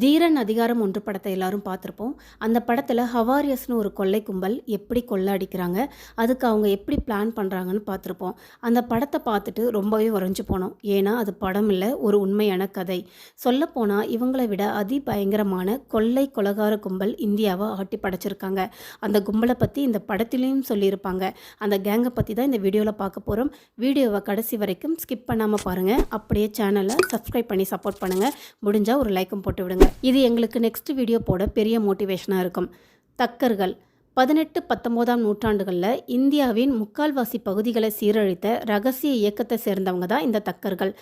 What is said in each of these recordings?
தீரன் அதிகாரம் 1 படத்தை எல்லாரும் பார்த்துருப்போம். அந்த படத்தில் ஹவாரியஸ்னு ஒரு கொள்ளை கும்பல் எப்படி கொள்ளை அடிக்கிறாங்க, அதுக்கு அவங்க எப்படி பிளான் பண்ணுறாங்கன்னு பார்த்துருப்போம். அந்த படத்தை பார்த்துட்டு ரொம்பவே உறைஞ்சு போனோம். ஏன்னா அது படம் இல்லை, ஒரு உண்மையான கதை. சொல்லப்போனால் இவங்களை விட அதிபயங்கரமான கொள்ளை கொலகார கும்பல் இந்தியாவை ஆட்டி படைச்சிருக்காங்க. அந்த கும்பலை பற்றி இந்த படத்துலேயும் சொல்லியிருப்பாங்க. அந்த கேங்கை பற்றி தான் இந்த வீடியோவில் பார்க்க போகிறோம். வீடியோவை கடைசி வரைக்கும் ஸ்கிப் பண்ணாமல் பாருங்கள். அப்படியே சேனலை சப்ஸ்கிரைப் பண்ணி சப்போர்ட் பண்ணுங்கள். முடிஞ்சால் ஒரு லைக்கும் போட்டு விடுங்க. இது எங்களுக்கு நெக்ஸ்ட் வீடியோ போட பெரிய மோட்டிவேஷனாக இருக்கும். தக்கர்கள் 18-19ஆம் நூற்றாண்டுகளில் இந்தியாவின் முக்கால்வாசி பகுதிகளை சீரழித்த ரகசிய இயக்கத்தை சேர்ந்தவங்க தான் இந்த தக்கர்கள்.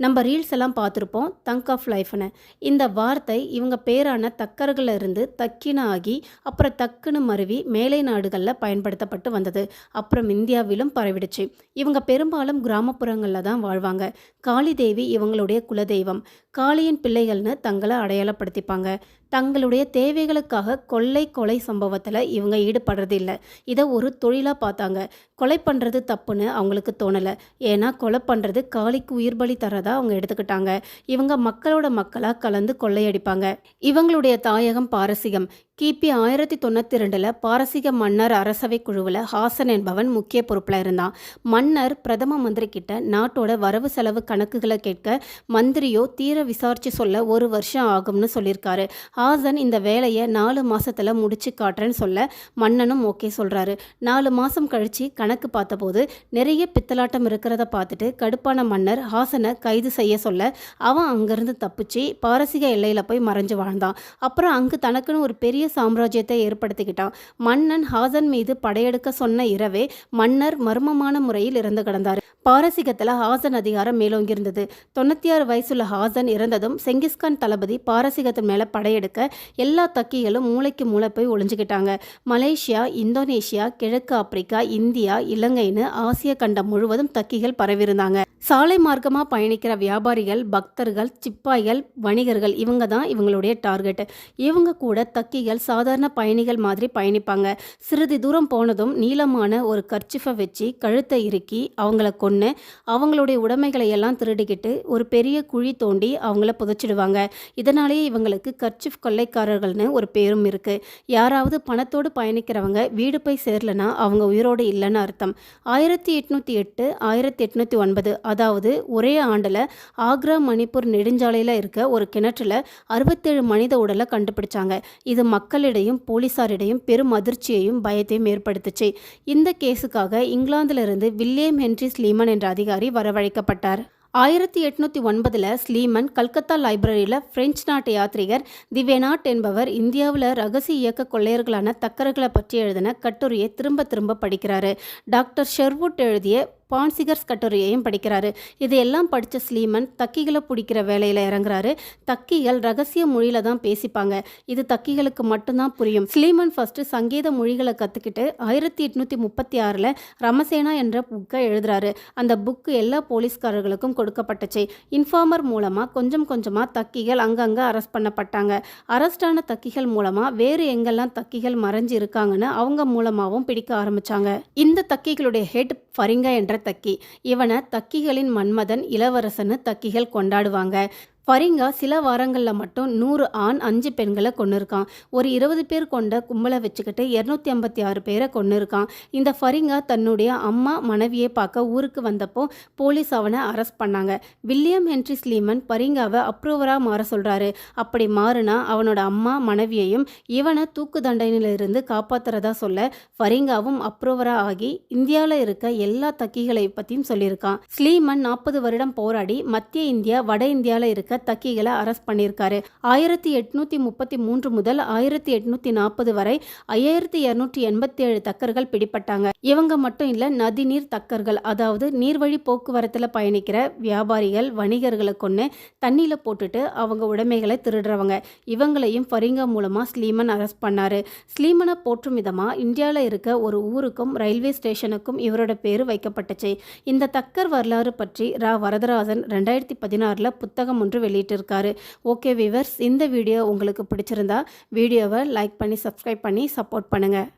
நம்ம ரீல்ஸ் எல்லாம் பார்த்துருப்போம், தங்க் ஆஃப் லைஃப்னு. இந்த வார்த்தை இவங்க பேரான தக்கர்களில் இருந்து தக்கின ஆகி அப்புறம் தக்குன்னு மருவி மேலை நாடுகளில் பயன்படுத்தப்பட்டு வந்தது. அப்புறம் இந்தியாவிலும் பரவிடுச்சு. இவங்க பெரும்பாலும் கிராமப்புறங்களில் தான் வாழ்வாங்க. காளி தேவி இவங்களுடைய குலதெய்வம். காளியின் பிள்ளைகள்னு தங்களை அடையாளப்படுத்திப்பாங்க. தங்களுடைய தேவைகளுக்காக கொலை சம்பவத்தில் இவங்க ஈடுபடுறது இல்லை. இதை ஒரு தொழிலாக பார்த்தாங்க. கொலை பண்ணுறது தப்புன்னு அவங்களுக்கு தோணலை. ஏன்னா கொலை பண்ணுறது காளிக்கு உயிர் பலி தரதா அவங்க எடுத்துக்கிட்டாங்க. இவங்க மக்களோட மக்களாக கலந்து கொள்ளையடிப்பாங்க. இவங்களுடைய தாயகம் பாரசீகம். கிபி 1092 பாரசீக மன்னர் அரசவை குழுவில் ஹாசன் என்பவன் முக்கிய பொறுப்பில் இருந்தான். மன்னர் பிரதம மந்திரி கிட்ட நாட்டோட வரவு செலவு கணக்குகளை கேட்க மந்திரியோ தீர விசாரிச்சு சொல்ல 1 வருஷம் ஆகும்னு சொல்லியிருக்காரு. ஹாசன் இந்த வேலையை 4 மாசத்துல முடிச்சு காட்டுறேன்னு சொல்ல மன்னனும் ஓகே சொல்றாரு. 4 மாசம் கழிச்சு கணக்கு பார்த்தபோது நிறைய பித்தலாட்டம் இருக்கிறத பார்த்துட்டு கடுப்பான மன்னர் ஹாசனை கைது செய்ய சொல்ல அவன் அங்கிருந்து தப்பிச்சு பாரசீக எல்லையில போய் மறைஞ்சு வாழ்ந்தான். அப்புறம் அங்கு தனக்குன்னு ஒரு பெரிய சாம்ராஜ்யத்தை ஏற்படுத்திக்கிட்டான். மன்னன் ஹாசன் மீது படையெடுக்க சொன்ன இரவே மன்னர் மர்மமான முறையில் இறந்து கிடந்தார். பாரசீகத்தில் ஹாசன் அதிகாரம் மேலோங்கியிருந்தது. 96 வயசுள்ள ஹாசன் இறந்ததும் செங்கிஸ்கான் தளபதி பாரசீகத்து மேலே படையெடுக்க எல்லா தக்கிகளும் மூளைக்கு மூளை போய் ஒளிஞ்சுக்கிட்டாங்க. மலேசியா, இந்தோனேஷியா, கிழக்கு ஆப்பிரிக்கா, இந்தியா, இலங்கைன்னு ஆசிய கண்டம் முழுவதும் தக்கிகள் பரவியிருந்தாங்க. சாலை மார்க்கமாக பயணிக்கிற வியாபாரிகள், பக்தர்கள், சிப்பாய்கள், வணிகர்கள் இவங்க தான் இவங்களுடைய டார்கெட். இவங்க கூட தக்கிகள் சாதாரண பயணிகள் மாதிரி பயணிப்பாங்க. சிறிது தூரம் போனதும் நீளமான ஒரு கர்ச்சிஃபை வச்சு கழுத்தை இறுக்கி அவங்கள கொன்று அவங்களுடைய உடைமைகளை எல்லாம் திருடிக்கிட்டு ஒரு பெரிய குழி தோண்டி அவங்கள புதைச்சிடுவாங்க. இதனாலேயே இவங்களுக்கு கர்ச்சிஃப் கொள்ளைக்காரர்கள்னு ஒரு பேரும் இருக்கு. யாராவது பணத்தோடு பயணிக்கிறவங்க வீடு போய் சேரலனா அவங்க உயிரோடு இல்லைன்னு அர்த்தம். 1808, 1809 அதாவது ஒரே ஆண்டில் ஆக்ரா மணிப்பூர் நெடுஞ்சாலையில் இருக்க ஒரு கிணற்றுல 67 மனித உடலை கண்டுபிடிச்சாங்க. இது மக்களிடையும் போலீசாரிடையும் பெரும் அதிர்ச்சியையும் பயத்தையும் ஏற்படுத்துச்சு. இந்த கேஸுக்காக இங்கிலாந்திலிருந்து வில்லியம் ஹென்றி ஸ்லீமன் என்ற அதிகாரி வரவழைக்கப்பட்டார். 1809 ஸ்லீமன் கல்கத்தா லைப்ரரியில் பிரெஞ்சு நாட்டு யாத்ரீகர் தி வெனாட் என்பவர் இந்தியாவில் ரகசிய இயக்க கொள்ளையர்களான தக்கர்களை பற்றி எழுதின கட்டுரையை திரும்ப திரும்ப படிக்கிறாரு. டாக்டர் ஷெர்வுட் எழுதிய பான்சிகர்ஸ் கட்டுரையையும் படிக்கிறாரு. இதையெல்லாம் படித்த ஸ்லீமன் தக்கிகளை பிடிக்கிற வேலையில் இறங்குறாரு. தக்கிகள் ரகசிய மொழியில தான் பேசிப்பாங்க. இது தக்கிகளுக்கு மட்டும்தான் புரியும். ஸ்லீமன் ஃபர்ஸ்ட் சங்கீத மொழிகளை கற்றுக்கிட்டு 1836 ரமசேனா என்ற புக்கை எழுதுறாரு. அந்த புக்கு எல்லா போலீஸ்காரர்களுக்கும் கொடுக்கப்பட்டுச்சு. இன்ஃபார்மர் மூலமாக கொஞ்சம் கொஞ்சமாக தக்கிகள் அங்கங்கே அரெஸ்ட் பண்ணப்பட்டாங்க. அரெஸ்டான தக்கிகள் மூலமாக வேறு எங்கெல்லாம் தக்கிகள் மறைஞ்சு இருக்காங்கன்னு அவங்க மூலமாகவும் பிடிக்க ஆரம்பிச்சாங்க. இந்த தக்கிகளுடைய ஹெட் ஃபரிங்கா என்ற தக்கி. இவனை தக்கிகளின் மன்மதன், இளவரசன்னு தக்கிகள் கொண்டாடுவாங்க. ஃபரிங்கா சில வாரங்களில் மட்டும் 100 ஆண் 5 பெண்களை கொண்டு இருக்கான். ஒரு 20 பேர் கொண்ட கும்பலை வச்சுக்கிட்டு 256 பேரை கொண்டு இருக்கான். இந்த ஃபரிங்கா தன்னுடைய அம்மா மனைவியை பார்க்க ஊருக்கு வந்தப்போ போலீஸ் அவனை அரெஸ்ட் பண்ணாங்க. வில்லியம் ஹென்றி ஸ்லீமன் ஃபரிங்காவை அப்ரூவராக மாற சொல்கிறாரு. அப்படி மாறினா அவனோட அம்மா மனைவியையும் இவனை தூக்கு தண்டனையிலிருந்து காப்பாற்றுறதா சொல்ல ஃபரிங்காவும் அப்ரூவராக ஆகி இந்தியாவில் இருக்க எல்லா தக்கிகளை பற்றியும் சொல்லியிருக்கான். ஸ்லீமன் 40 வருடம் போராடி மத்திய இந்தியா, வட இந்தியாவில் இருக்க தக்கிகளை அரெஸ்ட் பண்ணியிருக்காரு. 1833 முதல் 1840 வரை 5287 தக்கர்கள் பிடிப்பட்டாங்க. இவங்க மட்டும் இல்ல, நதிநீர் தக்கர்கள், அதாவது நீர்வழி போக்குவரத்தில் பயணிக்கிற வியாபாரிகள், வணிகர்களை கொண்டு தண்ணியில் போட்டுட்டு அவங்க உடைமைகளை திருடுறவங்க, இவங்களையும் ஃபரிங்கா மூலமாக ஸ்லீமன் அரெஸ்ட் பண்ணாரு. ஸ்லீமனை போற்றும் விதமாக இந்தியாவில் இருக்க ஒரு ஊருக்கும் ரயில்வே ஸ்டேஷனுக்கும் இவரோட பேர் வைக்கப்பட்டுச்சு. இந்த தக்கர் வரலாறு பற்றி வரதராஜன் 2016 புத்தகம் ஒன்று வெளியிட்டிருக்காரு. ஓகே வியூவர்ஸ், இந்த வீடியோ உங்களுக்கு பிடிச்சிருந்தா வீடியோவை லைக் பண்ணி சப்ஸ்கிரைப் பண்ணி சப்போர்ட் பண்ணுங்கள்.